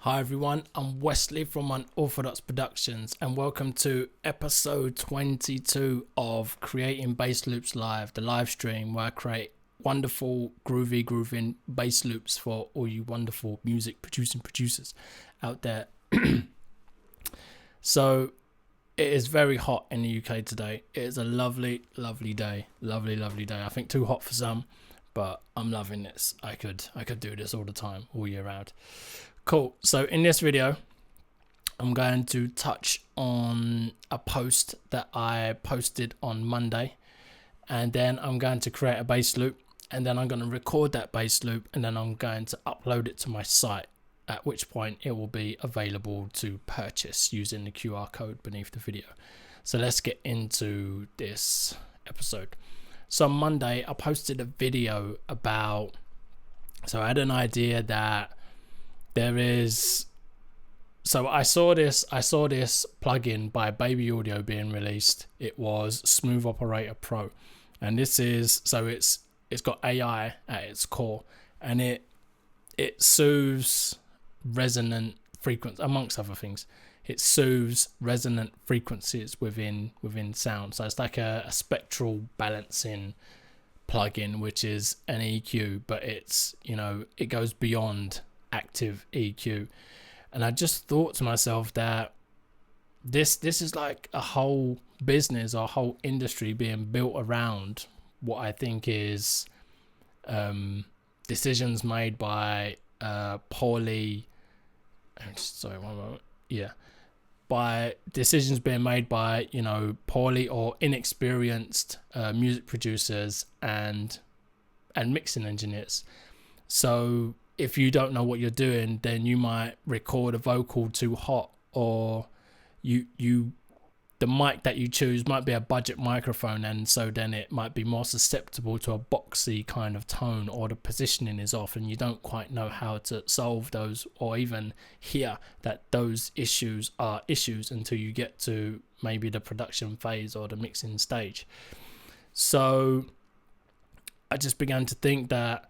Hi everyone, I'm Wesley from Unaufadox Productions and welcome to episode 22 of Creating Bass Loops Live, the live stream where I create wonderful grooving bass loops for all you wonderful music producing producers out there. So it is very hot in the UK today. It is a lovely day. I think too hot for some, but I'm loving this. I could do this all the time, all year round. Cool. So in this video, I'm going to touch on a post that I posted on Monday, and then I'm going to create a bass loop, and then I'm going to record that bass loop, and then I'm going to upload it to my site, at which point it will be available to purchase using the QR code beneath the video. So let's get into this episode. So on Monday, I posted a video about, so I had an idea that there is, so I saw this plugin by Baby Audio being released. It was Smooth Operator Pro, and this is, so it's got AI at its core, and it soothes resonant frequencies, amongst other things. It soothes resonant frequencies within sound. So it's like a spectral balancing plugin, which is an EQ, but it's, you know, it goes beyond active EQ. And I just thought to myself that this is like a whole business or a whole industry being built around what I think is decisions made by by decisions being made by, you know, poorly or inexperienced music producers and mixing engineers. So if you don't know what you're doing, then you might record a vocal too hot, or the mic that you choose might be a budget microphone, and so then it might be more susceptible to a boxy kind of tone, or the positioning is off and you don't quite know how to solve those or even hear that those issues are issues until you get to maybe the production phase or the mixing stage. So I just began to think that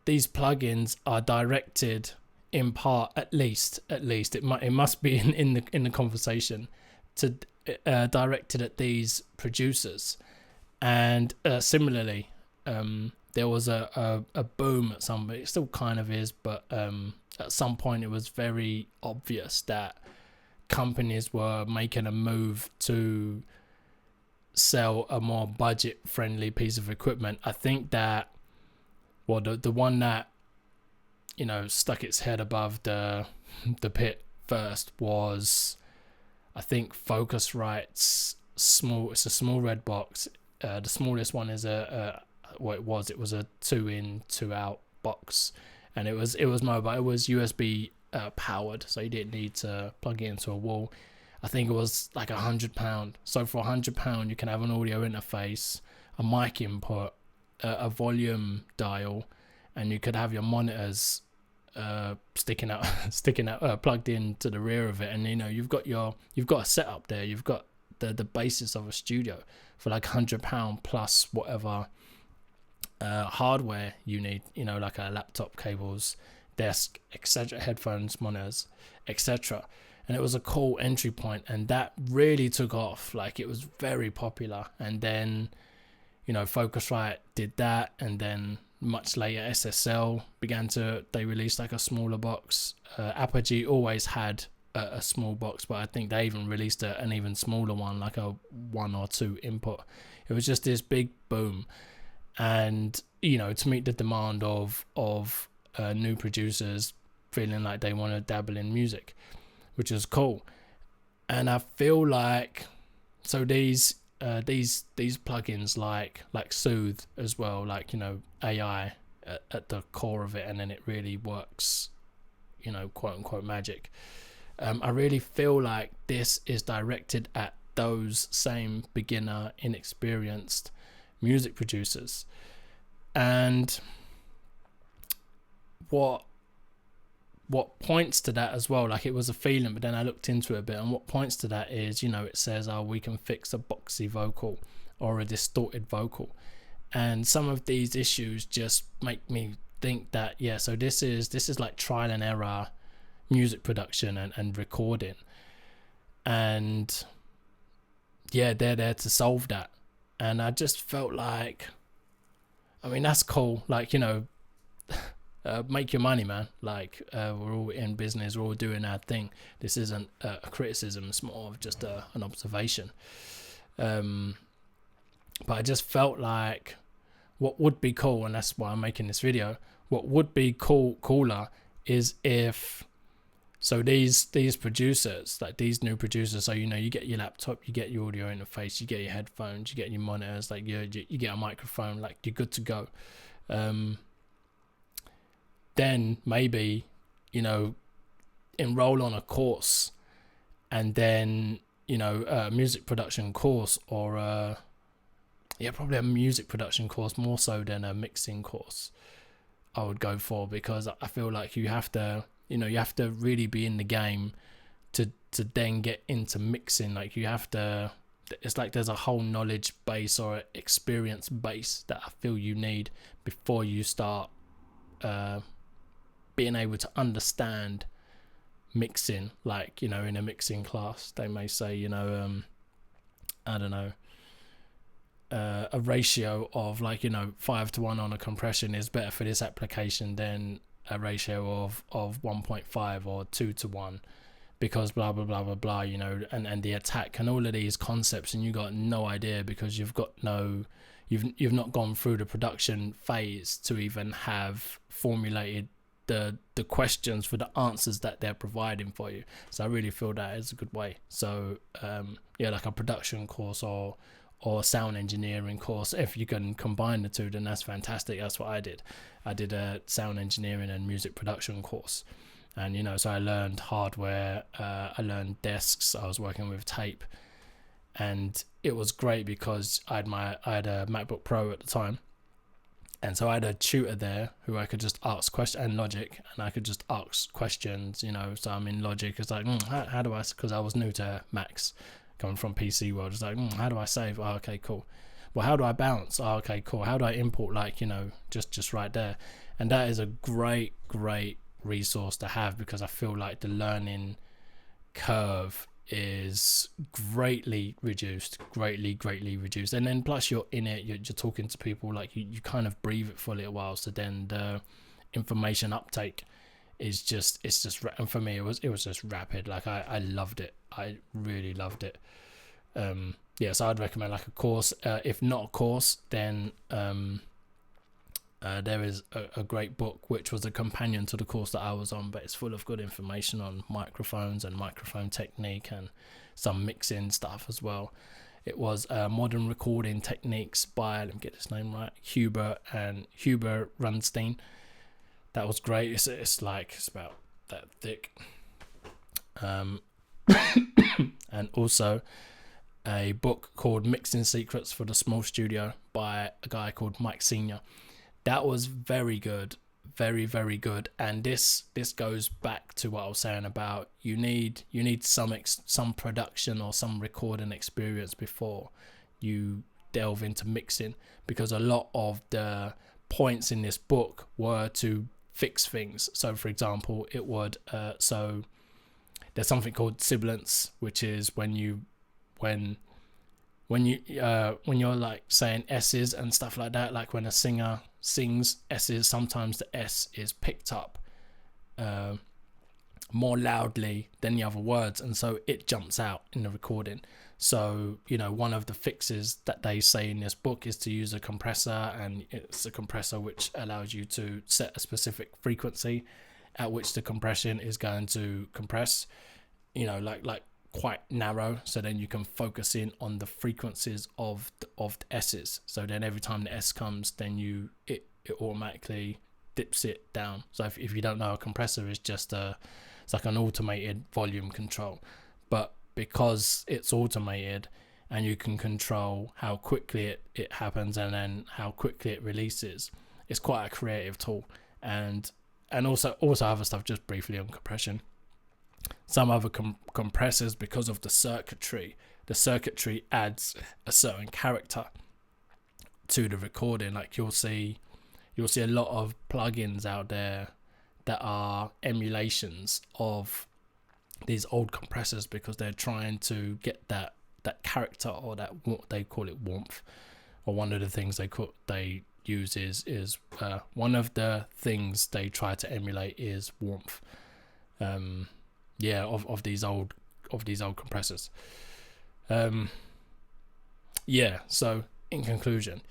these plugins are directed, in part, at least it must be in the conversation, to directed at these producers. And similarly, there was a boom at some, it still kind of is, but at some point it was very obvious that companies were making a move to sell a more budget friendly piece of equipment. I think that, well, the one that, you know, stuck its head above the pit first was, I think, Focusrite's it's a small red box. The smallest one is it was a 2-in 2-out box, and it was mobile. It was USB powered, so you didn't need to plug it into a wall. I think it was like £100. So for £100 you can have an audio interface, a mic input, a volume dial, and you could have your monitors sticking out plugged in to the rear of it, and you know you've got a setup there. You've got the basis of a studio for like £100 plus whatever hardware you need, you know, like a laptop, cables, desk, etc., headphones, monitors, etc. And it was a cool entry point, and that really took off. Like, it was very popular. And then, you know, Focusrite did that, and then much later SSL they released like a smaller box. Apogee always had a small box, but I think they even released an even smaller one, like a 1 or 2 input. It was just this big boom, and you know, to meet the demand of new producers feeling like they want to dabble in music, which is cool. And I feel like, so these plugins like Soothe as well, like, you know, AI at the core of it, and then it really works, you know, quote unquote magic. I really feel like this is directed at those same beginner, inexperienced music producers. And what points to that as well, like, it was a feeling, but then I looked into it a bit, and what points to that is, you know, it says, oh, we can fix a boxy vocal or a distorted vocal. And some of these issues just make me think that, yeah, so this is like trial and error music production and recording. And yeah, they're there to solve that. And I just felt like, I mean, that's cool. Like, you know, make your money, man. Like, we're all in business, we're all doing our thing. This isn't a criticism, it's more of just an observation. But I just felt like what would be cool, and that's why I'm making this video, what would be cooler is if, so these producers, like these new producers, so you know, you get your laptop, you get your audio interface, you get your headphones, you get your monitors, like you get a microphone, like you're good to go. Then maybe, you know, enroll on a course, and then, you know, a music production course, or probably a music production course more so than a mixing course I would go for, because I feel like you have to, you know, you have to really be in the game to then get into mixing. Like you have to, it's like there's a whole knowledge base or experience base that I feel you need before you start being able to understand mixing. Like, you know, in a mixing class they may say, you know, I don't know, a ratio of, like, you know, 5:1 on a compression is better for this application than a ratio of 1.5 or 2:1, because blah blah blah blah blah, you know, and the attack and all of these concepts, and you got no idea because you've not gone through the production phase to even have formulated the questions for the answers that they're providing for you. So I really feel that is a good way. So yeah, like a production course or sound engineering course, if you can combine the two, then that's fantastic. That's what I did. I did a sound engineering and music production course, and you know, so I learned hardware, I learned desks, I was working with tape, and it was great because I had a MacBook Pro at the time, and so I had a tutor there who I could just ask questions, and Logic, and I could just ask questions, you know. So I'm in Logic, it's like, how do I, because I was new to Macs, coming from PC world, it's like, how do I save? Oh, okay, cool. Well, how do I bounce? Oh, okay, cool. How do I import? Like, you know, just right there. And that is a great resource to have, because I feel like the learning curve is greatly reduced. And then plus you're in it, you're talking to people, like you kind of breathe it for a little while, so then the information uptake is just, and for me it was just rapid. Like I loved it. I really loved it. Yeah, so I'd recommend like a course. If not a course, then there is a great book which was a companion to the course that I was on, but it's full of good information on microphones and microphone technique and some mixing stuff as well. It was Modern Recording Techniques by, let me get his name right, Huber Runstein. That was great. It's about that thick. And also a book called Mixing Secrets for the Small Studio by a guy called Mike Senior. That was very good, very good. And this goes back to what I was saying about you need some production or some recording experience before you delve into mixing, because a lot of the points in this book were to fix things. So for example, it would so there's something called sibilance, which is when you're like saying S's and stuff like that, like when a singer sings S's, sometimes the S is picked up more loudly than the other words, and so it jumps out in the recording. So, you know, one of the fixes that they say in this book is to use a compressor, and it's a compressor which allows you to set a specific frequency at which the compression is going to compress, you know, like quite narrow, so then you can focus in on the frequencies of the S's. So then every time the S comes, then it automatically dips it down. So if you don't know, a compressor is just it's like an automated volume control, but because it's automated and you can control how quickly it happens and then how quickly it releases, it's quite a creative tool. And also other stuff, just briefly on compression. Some other compressors, because of the circuitry adds a certain character to the recording. Like you'll see a lot of plugins out there that are emulations of these old compressors, because they're trying to get that character, or that, they call it warmth, or one of the things they use is one of the things they try to emulate is warmth. Of these old compressors. So in conclusion,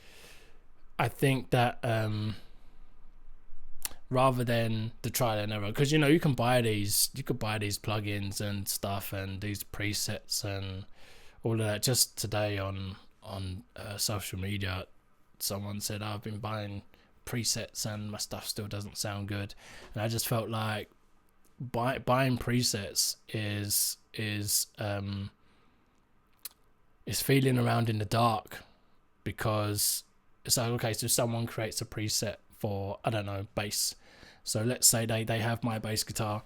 I think that rather than the trial and error, because you could buy these plugins and stuff, and these presets and all of that. Just today on social media, someone said, I've been buying presets and my stuff still doesn't sound good, and I just felt like buying presets is feeling around in the dark, because it's like, okay, so someone creates a preset for, I don't know, bass. So let's say they have my bass guitar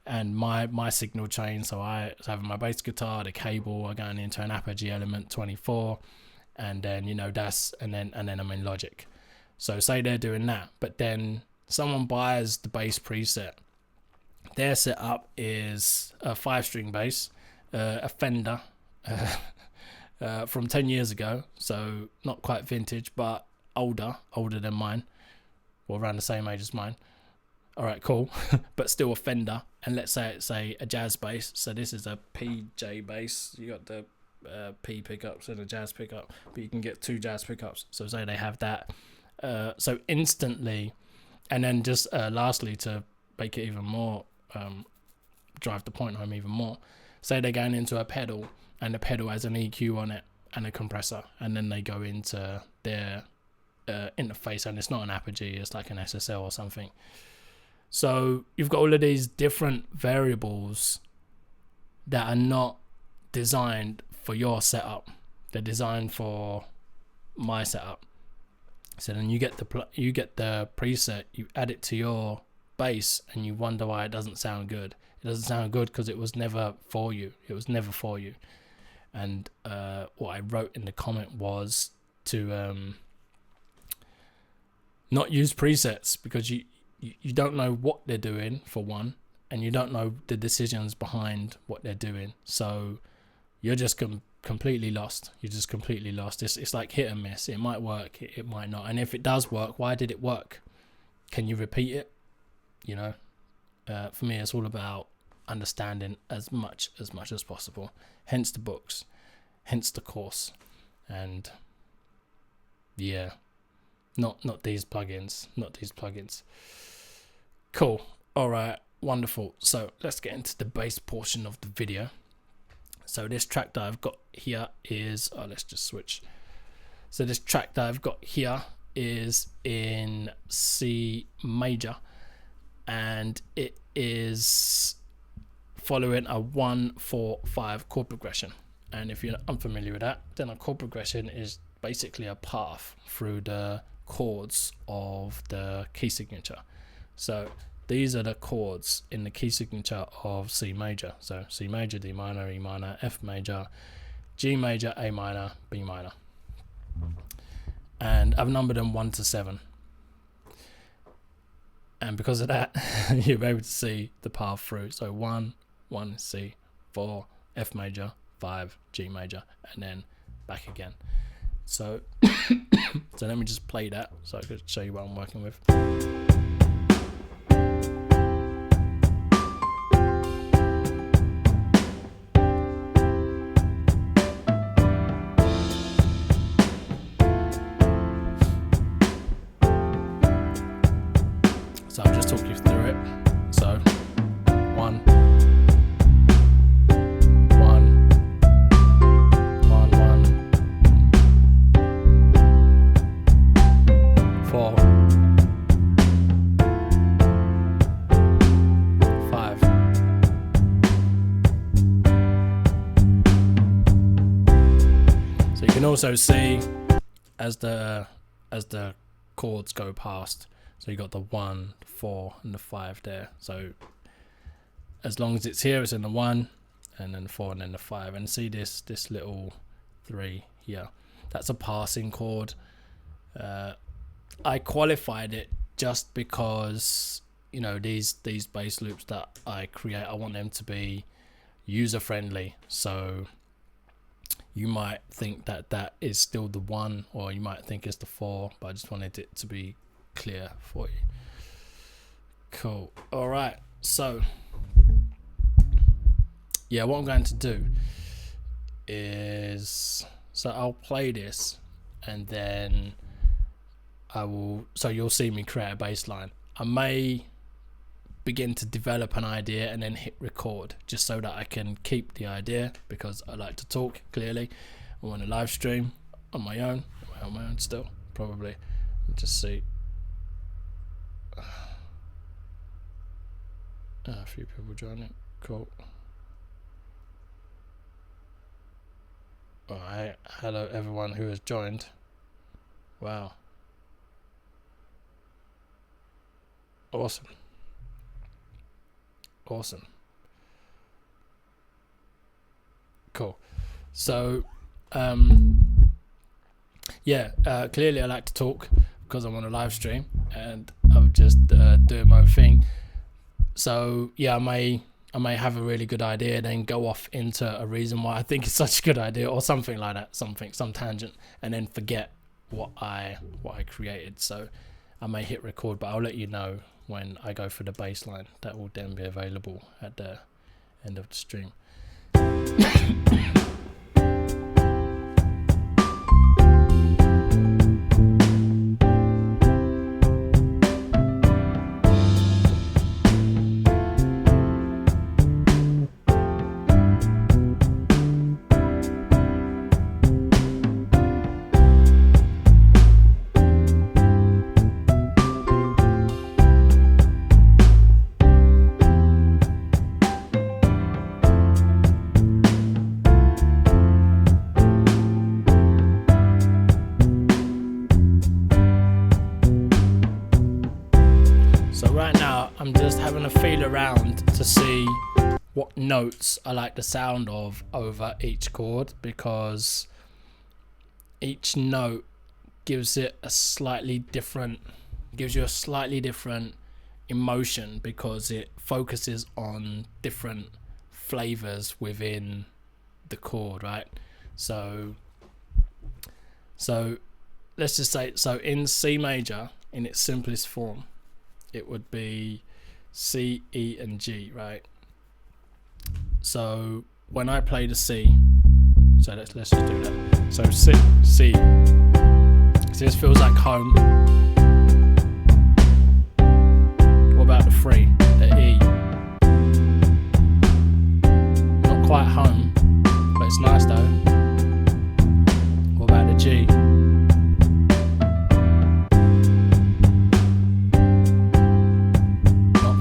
and my signal chain. So I have my bass guitar, the cable are going into an Apogee Element 24, and then that's and then I'm in Logic. So say they're doing that, but then someone buys the bass preset. Their setup is a 5-string bass, a Fender from 10 years ago, so not quite vintage, but older than mine, or around the same age as mine. All right, cool. But still a Fender, and let's say it's a jazz bass. So this is a PJ bass. You got the P pickups and a jazz pickup, but you can get 2 jazz pickups. So say they have that. So instantly, and then just lastly, to make it even more, drive the point home even more, say they're going into a pedal, and the pedal has an EQ on it and a compressor, and then they go into their interface, and it's not an Apogee, it's like an SSL or something. So you've got all of these different variables that are not designed for your setup, they're designed for my setup. So then you get the preset, you add it to your bass, and you wonder why it doesn't sound good. It doesn't sound good because it was never for you. And what I wrote in the comment was to not use presets, because you don't know what they're doing, for one, and you don't know the decisions behind what they're doing. So you're just completely lost. It's like hit and miss. It might work, it might not. And if it does work, why did it work? Can you repeat it? For me, it's all about understanding as much as possible. Hence the books, hence the course, and not these plugins. Cool. All right, wonderful. So let's get into the bass portion of the video. So this track that I've got here is, let's just switch. So this track that I've got here is in C major, and it is following a 1-4-5 chord progression. And if you're unfamiliar with that, then a chord progression is basically a path through the chords of the key signature. So these are the chords in the key signature of C major. So C major, D minor, E minor, F major, G major, A minor, B minor. And I've numbered them 1 to 7. And because of that, you'll be able to see the path through. So 1 C, 4 F major, 5 G major, and then back again. So so let me just play that so I could show you what I'm working with. So I'll just talk you through it. So 1 4 5 So you can also see as the chords go past. So you got the 1, 4, and the 5 there. So as long as it's here, it's in the 1, and then 4, and then the 5. And see this little 3 here. That's a passing chord. I qualified it just because you know, these bass loops that I create, I want them to be user friendly. So you might think that is still the 1, or you might think it's the 4, but I just wanted it to be clear for you. Cool. All right. So yeah, what I'm going to do is, so I'll play this and then so you'll see me create a bass line. I may begin to develop an idea and then hit record, just so that I can keep the idea, because I like to talk clearly. I want to live stream on my own still, probably. Just see. A few people joining. Cool. Alright, hello everyone who has joined. Wow. Awesome. Cool. So clearly I like to talk because I'm on a live stream and I'm just doing my own thing. So yeah, I may have a really good idea, then go off into a reason why I think it's such a good idea, or something like that, some tangent, and then forget what I created. So I may hit record, but I'll let you know when I go for the bass line. That will then be available at the end of the stream. I'm just having a feel around to see what notes I like the sound of over each chord, because each note gives you a slightly different emotion, because it focuses on different flavors within the chord, right? So let's just say, so in C major, in its simplest form, it would be C, E, and G, right? So when I play the C, so let's just do that. So C. So this feels like home. What about the 3, the E? Not quite home, but it's nice though. What about the G?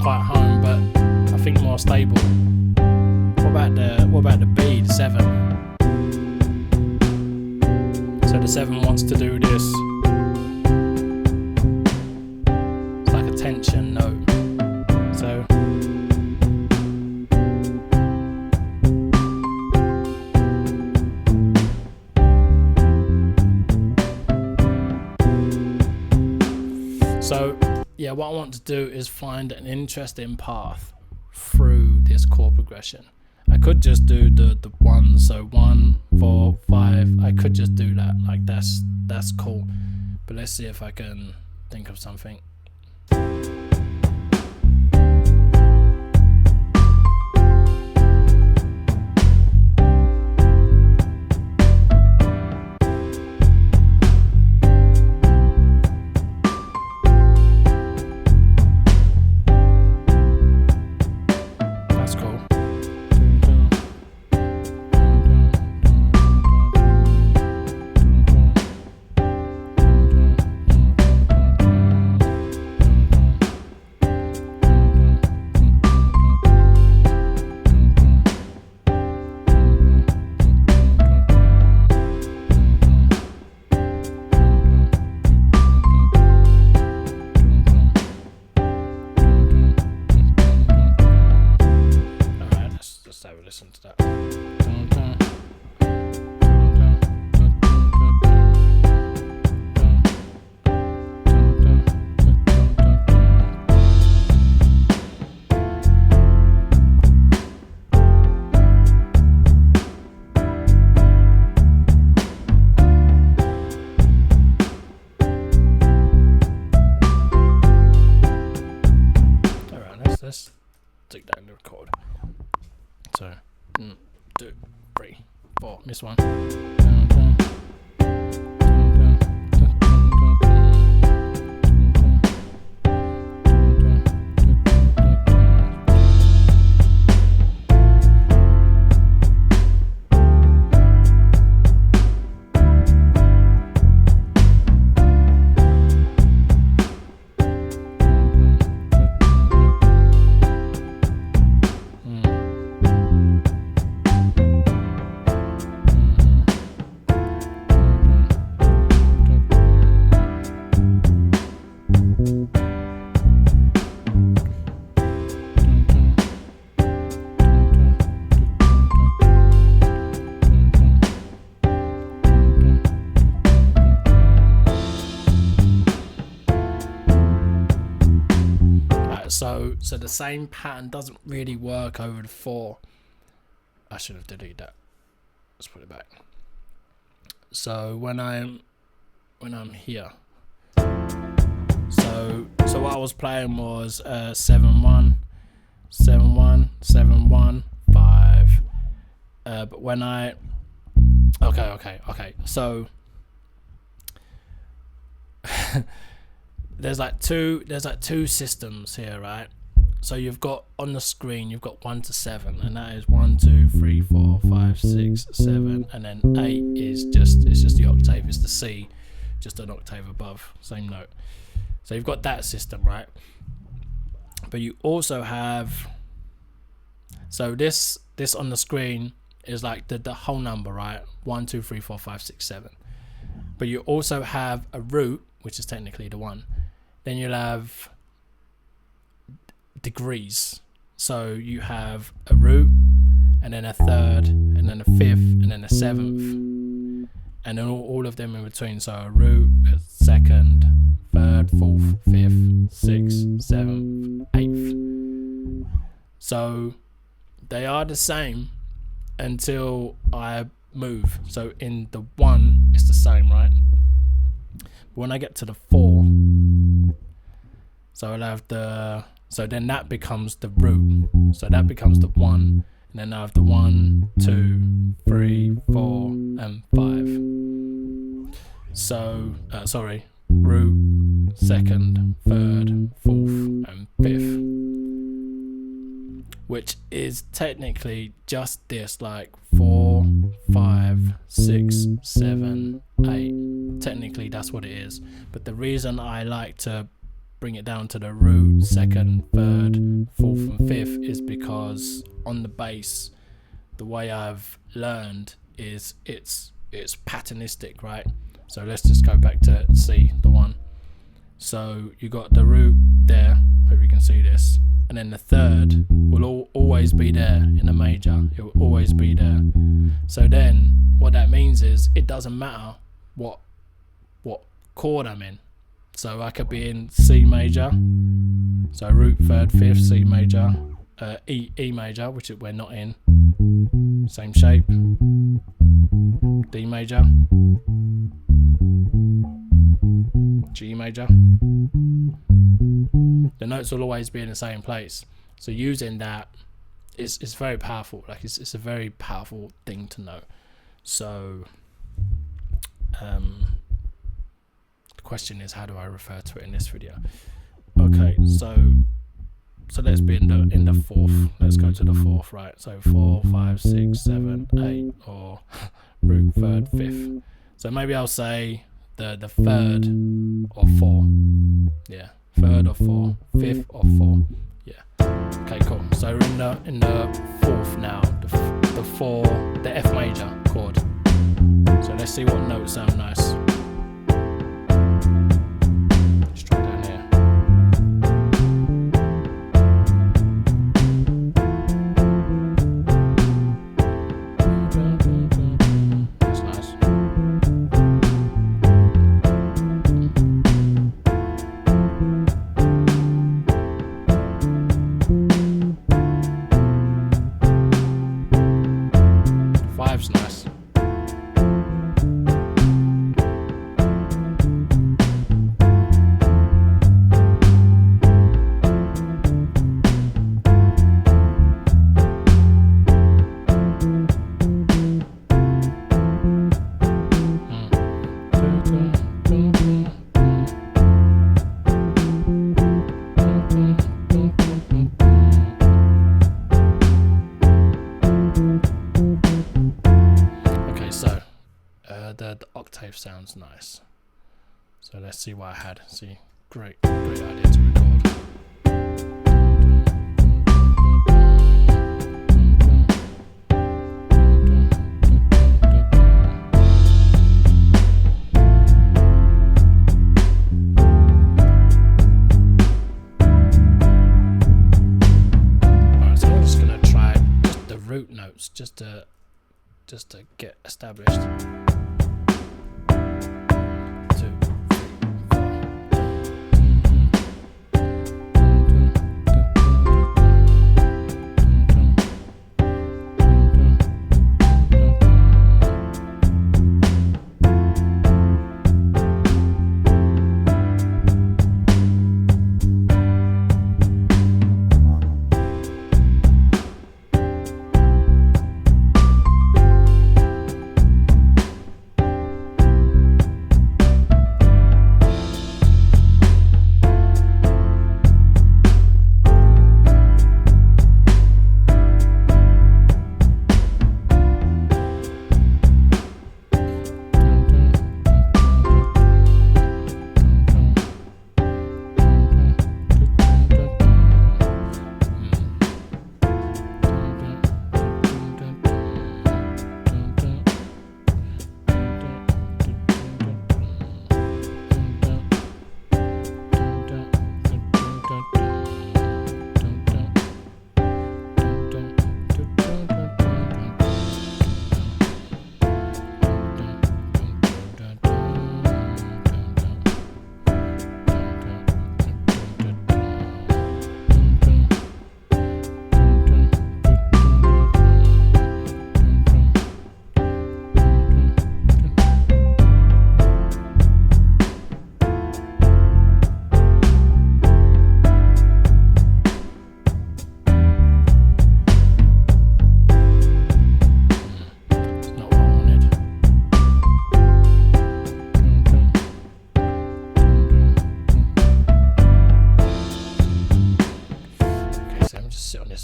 Quite home, but I think more stable. What about the B, the 7? So the 7 wants to do this. It's like a tension note. So yeah, what I want to do is find an interesting path through this chord progression. I could just do the 1, so 1, 4, 5. I could just do that, like that's cool. But let's see if I can think of something. Listen to that. chord. So 1, 2, 3, 4. Miss one. So the same pattern doesn't really work over the 4. I should have deleted that. Let's put it back. So when I'm here, so what I was playing was 7-1, 7-1, 7-1, 5. But when I okay. So there's like two systems here, right? So you've got on the screen, you've got 1 to 7, and that is 1, 2, 3, 4, 5, 6, 7, and then 8 is just the octave, it's the C, just an octave above, same note. So you've got that system, right? But you also have, so this on the screen is like the whole number, right? 1, 2, 3, 4, 5, 6, 7. But you also have a root, which is technically the 1. Then you'll have degrees. So you have a root, and then a third, and then a fifth, and then a 7th, and then all of them in between. So a root, a second, third, 4th, 5th, 6th, 7th, 8th. So they are the same until I move. So in the 1, it's the same, right? But when I get to the 4, so I'll have so then that becomes the root. So that becomes the 1. And then I have the 1, 2, 3, 4, and 5. So, root, second, third, 4th, and 5th. Which is technically just this, like 4, 5, 6, 7, 8. Technically that's what it is. But the reason I like to bring it down to the root, second, third, 4th, and 5th is because on the bass, the way I've learned is it's patternistic, right? So let's just go back to C, the 1. So you got the root there, hope you can see this, and then the third will always be there in a major. It will always be there. So then what that means is it doesn't matter what chord I'm in. So I could be in C major, so root, third, 5th, C major, E major, which we're not in, same shape, D major, G major. The notes will always be in the same place. So using that is very powerful. Like it's a very powerful thing to know. So question is, how do I refer to it in this video? Okay, so let's be in the 4th. Let's go to the 4th, right? So 4, 5, 6, 7, 8, or root, third, 5th. So maybe I'll say the 3rd or 4. Yeah, 3rd or 4, 5th or 4. Yeah. Okay, cool. So we're in the 4th now. The 4, the F major chord. So let's see what notes sound nice. Nice. the octave sounds nice. So let's see what I had. See, great idea to record. Alright, so I'm just gonna try just the root notes just to get established.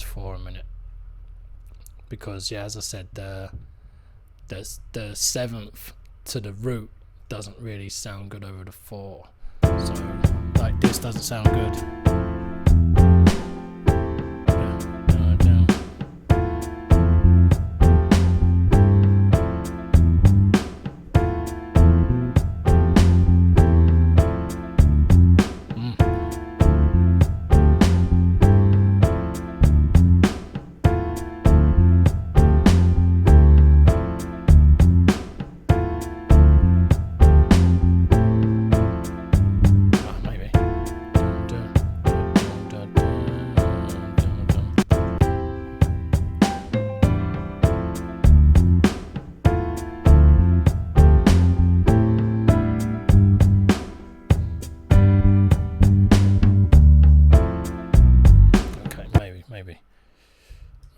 For a minute, because yeah, as I said, the seventh to the root doesn't really sound good over the 4, so like this doesn't sound good.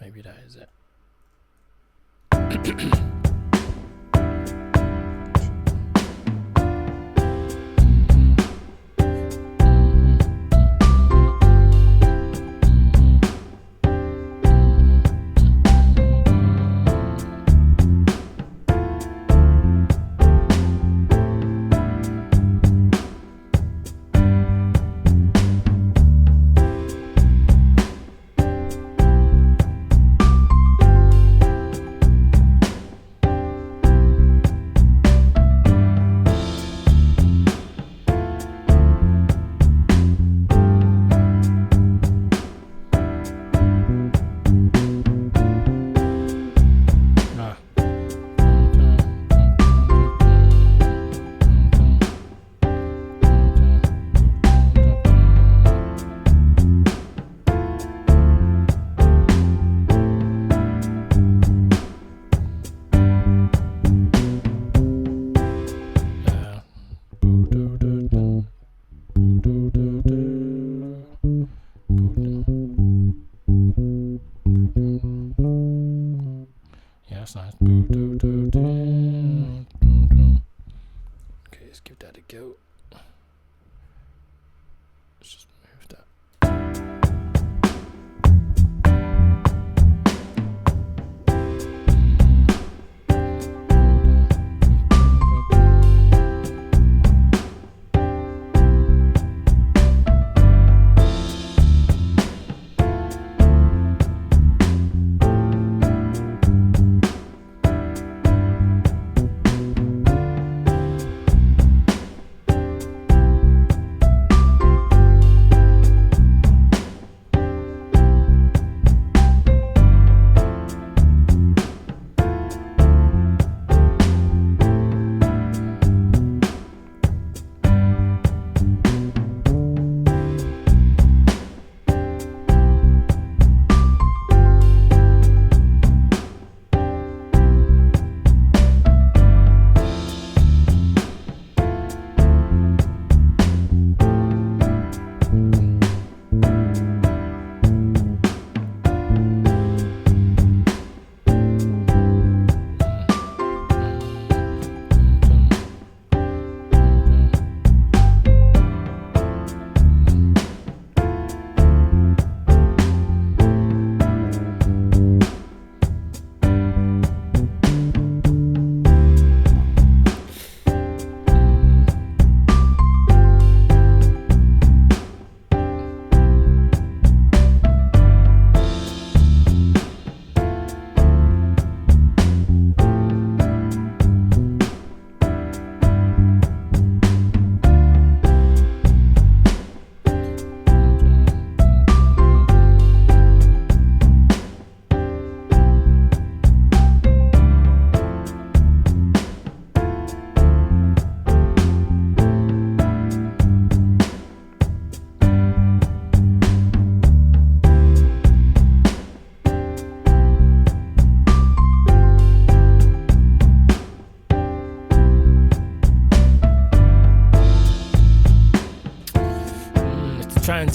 Maybe that is it. Yeah, that's nice. Okay, let's give that a go. Let's just move that.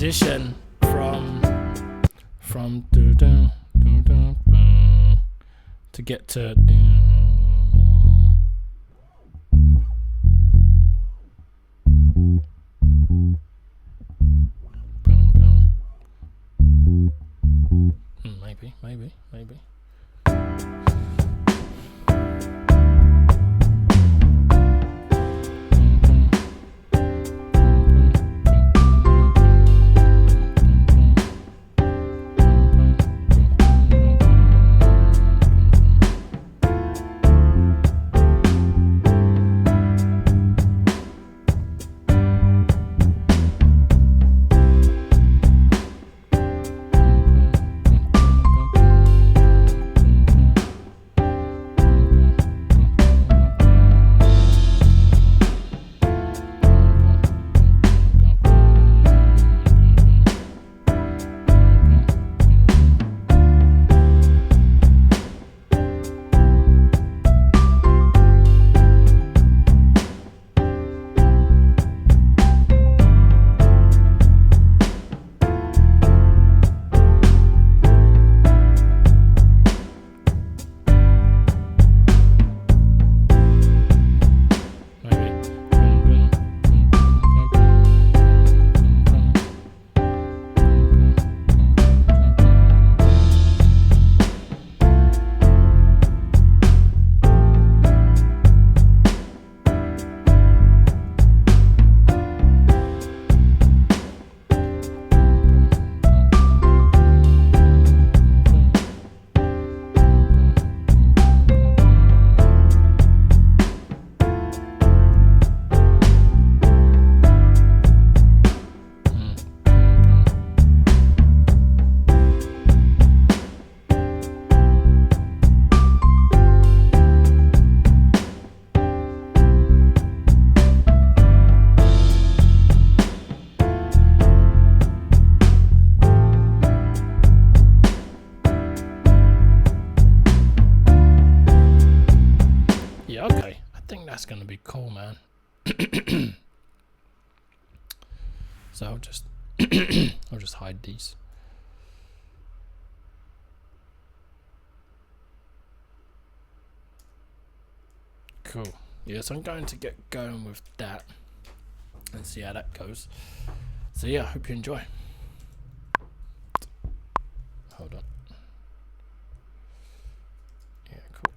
transition from do do do do to get to maybe. That's gonna be cool, man. So I'll just hide these. Cool. Yes, I'm going to get going with that and see how that goes. So yeah, I hope you enjoy. Hold on. Yeah, cool.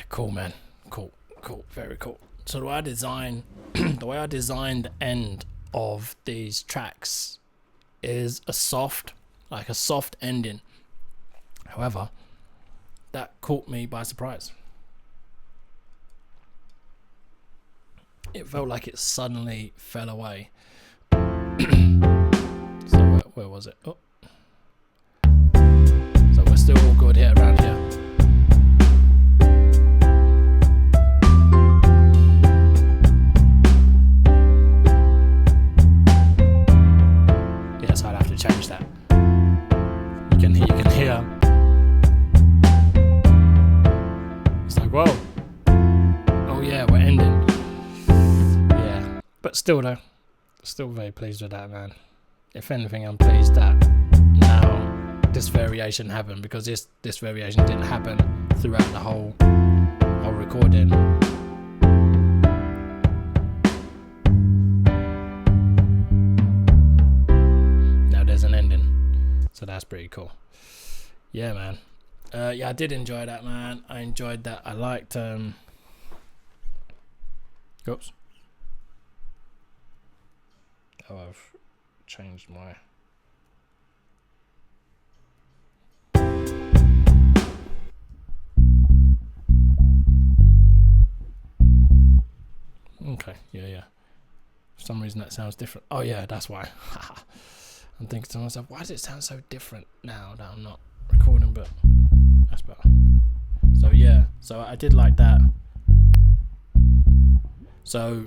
cool, man. Cool, very cool. So the way I design the end of these tracks is a soft ending. However, that caught me by surprise. It felt like it suddenly fell away. So where was it? Oh. So we're still all good here, around here. Yes, I'd have to change that. You can hear. It's like, whoa. Oh yeah, we're ending. Yeah, but still though, still very pleased with that, man. If anything, I'm pleased that now this variation happened, because this variation didn't happen throughout the whole recording. Now there's an ending, so that's pretty cool. Yeah, man. Yeah, I did enjoy that, man. I enjoyed that. I liked oops. Oh, I've changed my. Okay, yeah. For some reason that sounds different. Oh yeah, that's why. I'm thinking to myself, why does it sound so different now that I'm not recording? But that's better. So yeah, so I did like that. So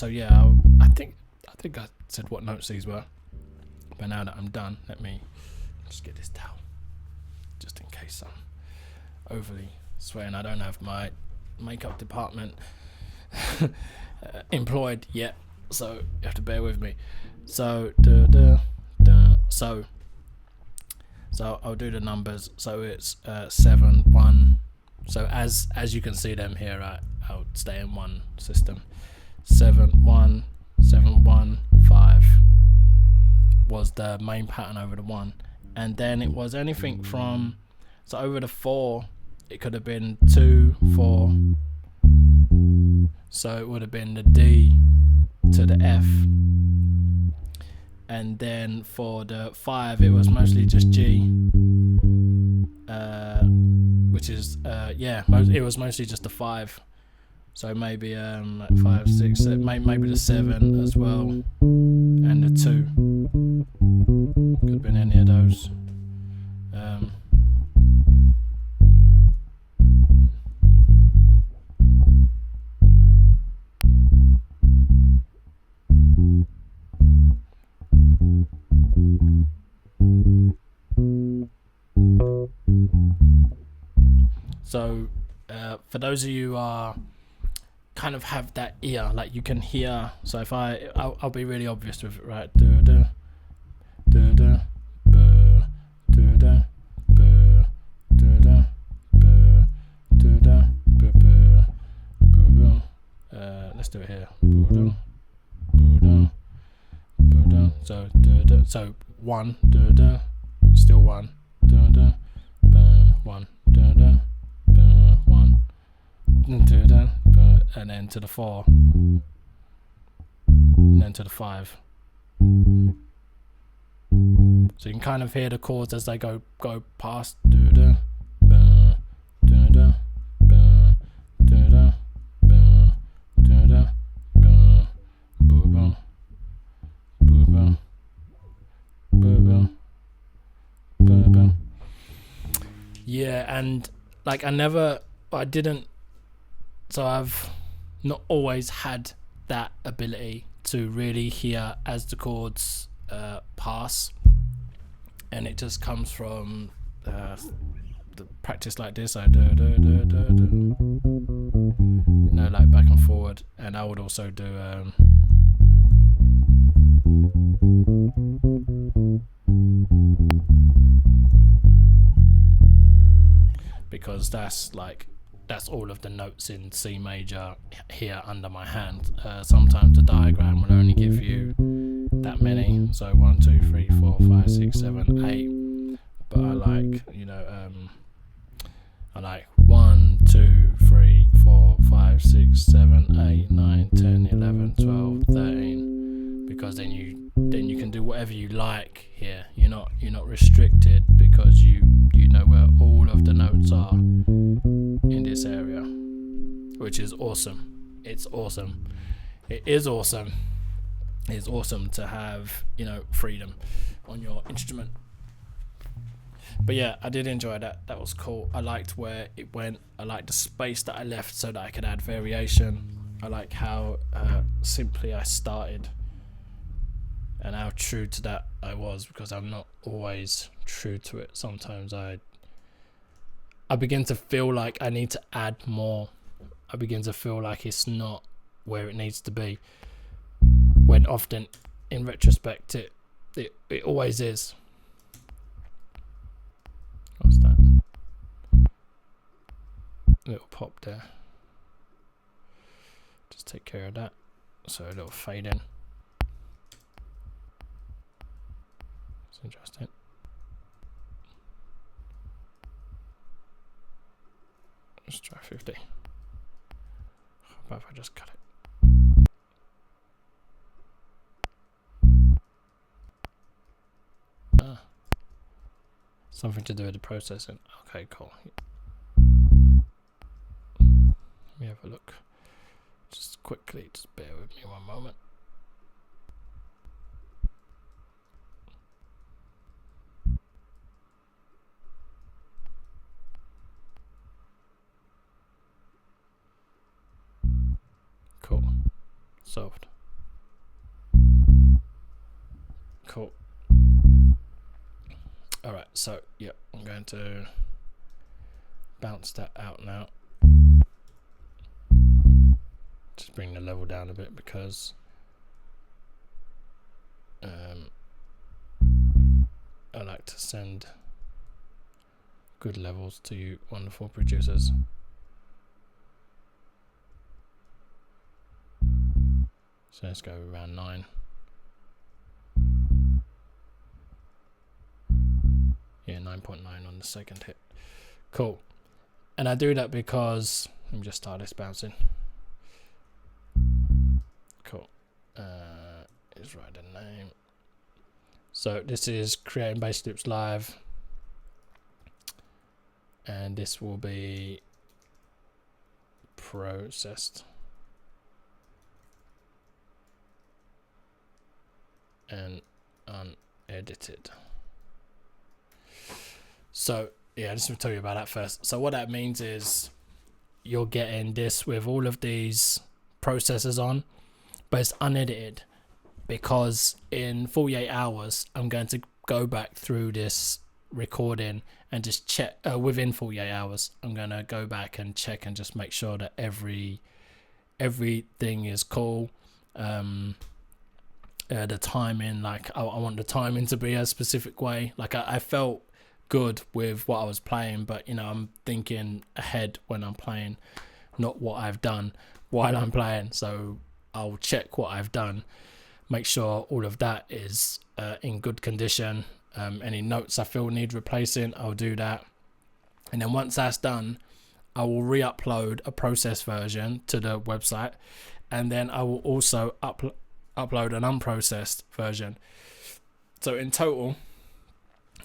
yeah, I think I said what notes these were. But now that I'm done, let me just get this towel, just in case I'm overly sweating. I don't have my makeup department employed yet, so you have to bear with me. So so I'll do the numbers. So it's 7 1. So as you can see them here, I'll stay in one system. 7 1 7 1 5 was the main pattern over the 1, and then it was anything from, so over the 4 it could have been 2 4, so it would have been the D to the F, and then for the 5 it was mostly just G, which is it was mostly just the 5. So maybe like 5 6 7, maybe the 7 as well, and the 2 could have been any of those. So for those of you who are kind of have that ear, like you can hear. So if I'll be really obvious with it, right? Let's do it here. So 1, still 1, 1, 1, and then to the 4, and then to the 5. So you can kind of hear the chords as they go past. Yeah, and like I didn't, so I've not always had that ability to really hear as the chords pass, and it just comes from the practice like this. I like back and forward, and I would also do because that's all of the notes in C major here under my hand. Sometimes the diagram will only give you that many, so 1 2 3 4 5 6 7 8, but I like 1 2, 3, 4, 5, 6, 7, 8, 9, 10, 11, 12, 13. Because then you can do whatever you like here. You're not restricted, because you know where all of the notes are in this area, which is awesome. It's awesome. It is awesome. It's awesome to have, freedom on your instrument. But yeah, I did enjoy that. That was cool. I liked where it went. I liked the space that I left so that I could add variation. I like how simply I started and how true to that I was, because I'm not always true to it. Sometimes I begin to feel like I need to add more. I begin to feel like it's not where it needs to be, when often in retrospect it always is. What's that? Little pop there. Just take care of that. So a little fade in. It's interesting. Let's try 50. How about if I just cut it? Something to do with the processing. Okay, cool. Let me have a look. Just quickly, just bear with me one moment. Cool. Solved. Cool. Alright, so yep, I'm going to bounce that out now. Just bring the level down a bit, because I like to send good levels to you wonderful producers. So let's go around 9. Yeah, 9.9 on the second hit. Cool. And I do that because, let me just start this bouncing. Cool. Is right the name. So this is creating bass loops live, and this will be processed and unedited. So yeah, I just want to tell you about that first. So what that means is you're getting this with all of these processors on, but it's unedited, because in 48 hours I'm going to go back through this recording and just check. Within 48 hours I'm going to go back and check and just make sure that everything is cool. The timing, like I want the timing to be a specific way. Like I felt good with what I was playing, but I'm thinking ahead when I'm playing, not what I've done while I'm playing. So I'll check what I've done, make sure all of that is in good condition. Any notes I feel need replacing, I'll do that. And then once that's done, I will re-upload a processed version to the website, and then I will also upload an unprocessed version. So in total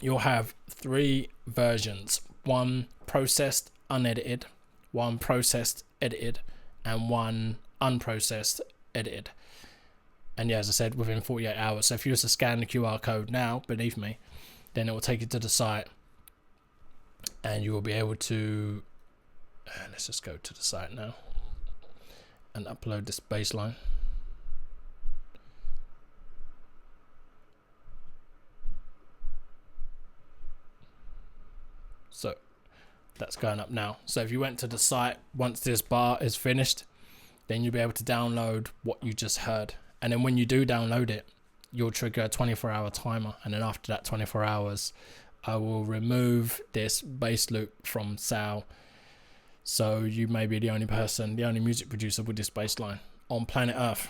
you'll have 3 versions: one processed unedited, one processed edited, and one unprocessed edited. And yeah, as I said, within 48 hours. So if you were to scan the QR code now beneath me, then it will take you to the site, and you will be able to let's just go to the site now and upload this baseline. So that's going up now. So if you went to the site, once this bar is finished, then you'll be able to download what you just heard. And then when you do download it, you'll trigger a 24-hour timer. And then after that 24 hours, I will remove this bass loop from Sal. So you may be the only person, the only music producer with this bass line on planet Earth.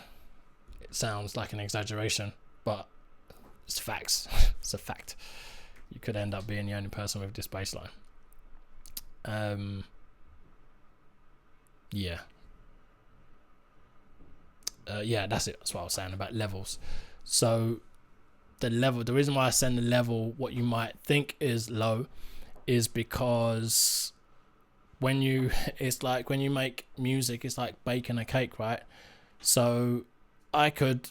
It sounds like an exaggeration, but it's facts. It's a fact. You could end up being the only person with this bass line. yeah. Yeah, that's it. That's what I was saying about levels. So the reason why I send the level what you might think is low is because it's like when you make music, it's like baking a cake, right? So I could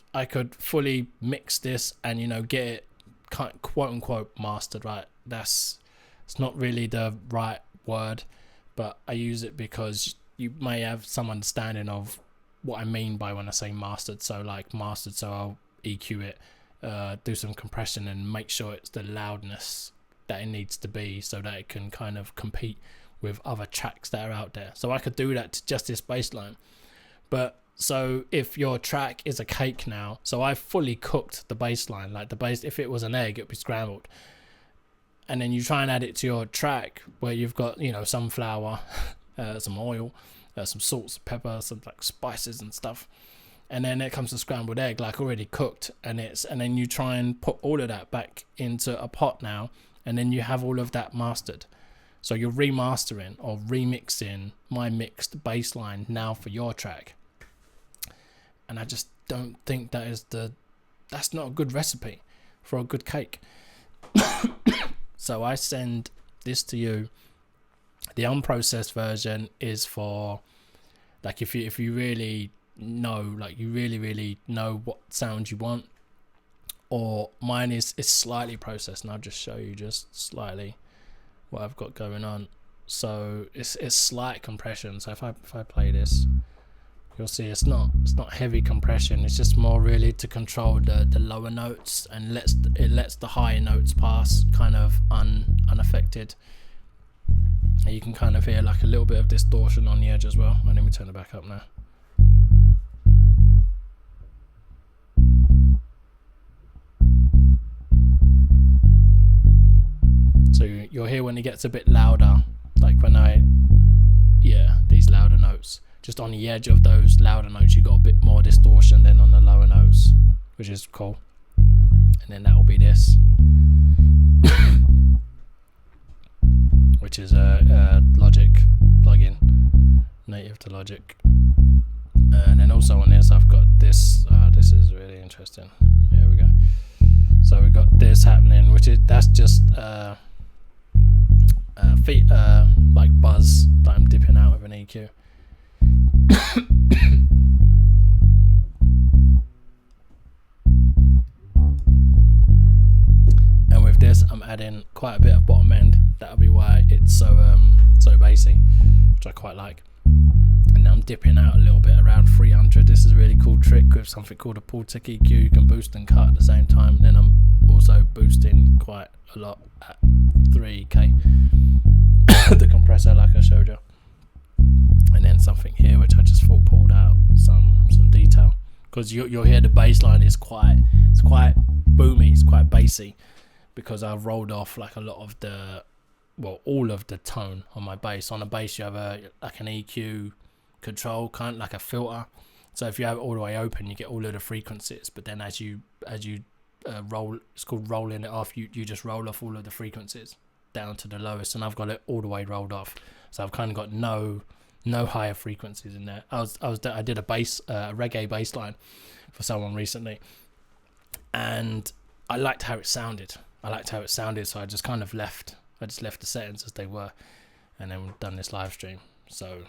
fully mix this and, you know, get it quote unquote mastered, right? It's not really the right word, but I use it because you may have some understanding of what I mean by when I say mastered. So like mastered, so I'll EQ it, do some compression and make sure it's the loudness that it needs to be so that it can kind of compete with other tracks that are out there. So I could do that to just this bass line. But so if your track is a cake now, so I've fully cooked the bass line, like the bass, if it was an egg, it'd be scrambled. And then you try and add it to your track where you've got, you know, some flour, some oil, some salt, some pepper, some like spices and stuff. And then it comes to scrambled egg, like already cooked, and then you try and put all of that back into a pot now, and then you have all of that mastered. So you're remastering or remixing my mixed bass line now for your track. And I just don't think that's not a good recipe for a good cake. So I send this to you. The unprocessed version is for like if you really know, like you really know what sound you want. Or mine is slightly processed, and I'll just show you just slightly what I've got going on. So it's slight compression. So if I play this, you'll see it's not heavy compression. It's just more really to control the lower notes, and it lets the higher notes pass kind of unaffected. And you can kind of hear like a little bit of distortion on the edge as well. And let me turn it back up now. So you'll hear when it gets a bit louder, like when these louder notes. Just on the edge of those louder notes, you got a bit more distortion than on the lower notes, which is cool. And then that will be this, which is a Logic plugin, native to Logic. And then also on this, I've got this. This is really interesting. Here we go. So we've got this happening, that's just like buzz that I'm dipping out of an EQ. And with this, I'm adding quite a bit of bottom end. That'll be why it's so bassy, which I quite like. And now I'm dipping out a little bit around 300. This is a really cool trick with something called a pull tick EQ. You can boost and cut at the same time. Then I'm also boosting quite a lot at 3K. The compressor, like I showed you. And then something here which I just thought pulled out some detail, because you'll hear the bass line is quite boomy, it's quite bassy, because I've rolled off like a lot of all of the tone on my bass. On a bass you have like an EQ control, kind of like a filter. So if you have it all the way open, you get all of the frequencies, but then as you roll, it's called rolling it off, you just roll off all of the frequencies down to the lowest, and I've got it all the way rolled off. So I've kind of got no higher frequencies in there. I did a reggae bass line for someone recently, and I liked how it sounded. So I just kind of left the settings as they were, and then we've done this live stream. So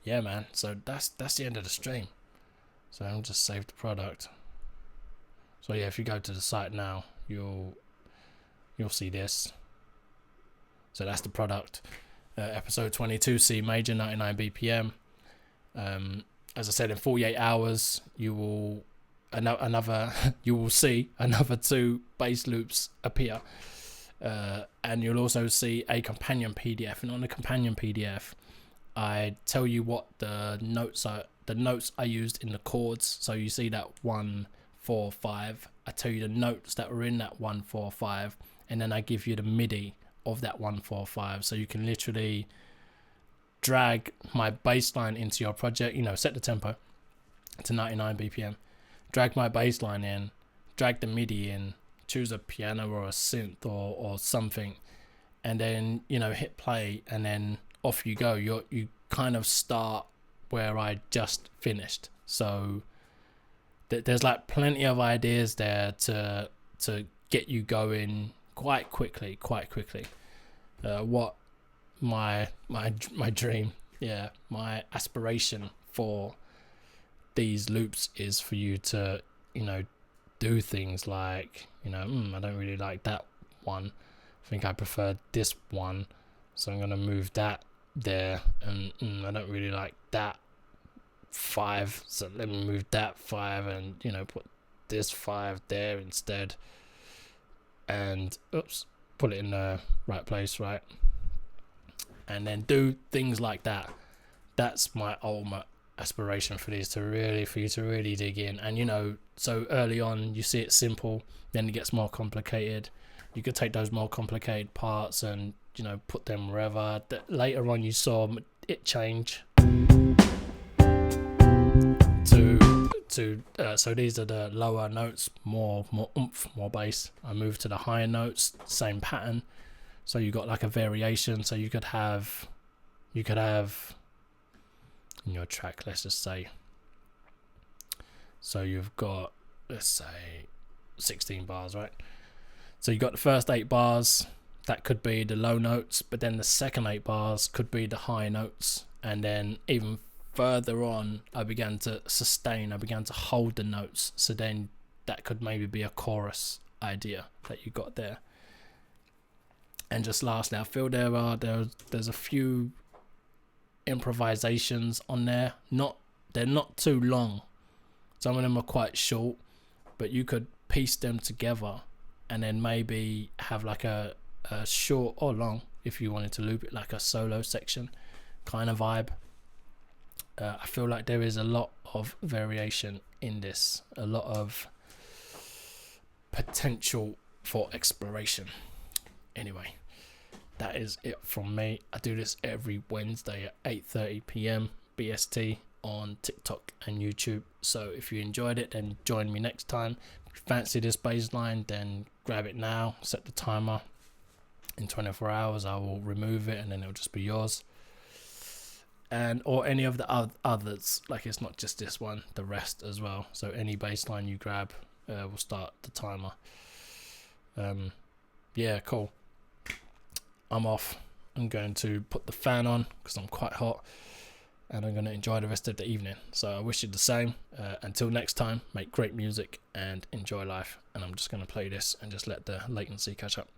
yeah, man. So that's the end of the stream. So I'll just save the product. So yeah, if you go to the site now, you'll see this. So that's the product. Episode 22, C major, 99 BPM. As I said, in 48 hours, you will see another 2 bass loops appear, and you'll also see a companion PDF. And on the companion PDF, I tell you what the notes are. The notes I used in the chords. So you see that 1, 4, 5. I tell you the notes that were in that 1, 4, 5, and then I give you the MIDI of that 1, 4, 5. So you can literally drag my bass line into your project. Set the tempo to 99 BPM. Drag my bass line in. Drag the MIDI in. Choose a piano or a synth or something, and then hit play, and then off you go. You kind of start where I just finished. So there's like plenty of ideas there to get you going quite quickly. What my dream, my aspiration for these loops is for you to, do things like, I don't really like that one. I think I prefer this one, so I'm gonna move that there. And I don't really like that 5, so let me move that 5 and put this 5 there instead. And put it in the right place, right? And then do things like that. That's my ultimate aspiration for these, for you to really dig in. And so early on you see it simple, then it gets more complicated. You could take those more complicated parts and put them wherever. Later on you saw it change to so these are the lower notes, more oomph, more bass. I moved to the higher notes, same pattern. So you got like a variation. So you could have in your track, let's just say, so you've got, let's say 16 bars, right? So you got the first 8 bars, that could be the low notes, but then the second 8 bars could be the high notes. And then even further on, I began to sustain, I began to hold the notes. So then that could maybe be a chorus idea that you got there. And just lastly, I feel there's a few improvisations on there. They're not too long. Some of them are quite short, but you could piece them together and then maybe have like a short or long, if you wanted to loop it, like a solo section kind of vibe. I feel like there is a lot of variation in this, a lot of potential for exploration. Anyway, that is it from me. I do this every Wednesday at 8:30 p.m. BST on TikTok and YouTube. So if you enjoyed it, then join me next time. If you fancy this bass line, then grab it now. Set the timer. In 24 hours, I will remove it, and then it'll just be yours. Or any of the others. Like, it's not just this one, the rest as well. So any bass line you grab will start the timer. Yeah, cool. I'm off. I'm going to put the fan on because I'm quite hot, and I'm going to enjoy the rest of the evening. So I wish you the same. Until next time, make great music and enjoy life. And I'm just going to play this and just let the latency catch up.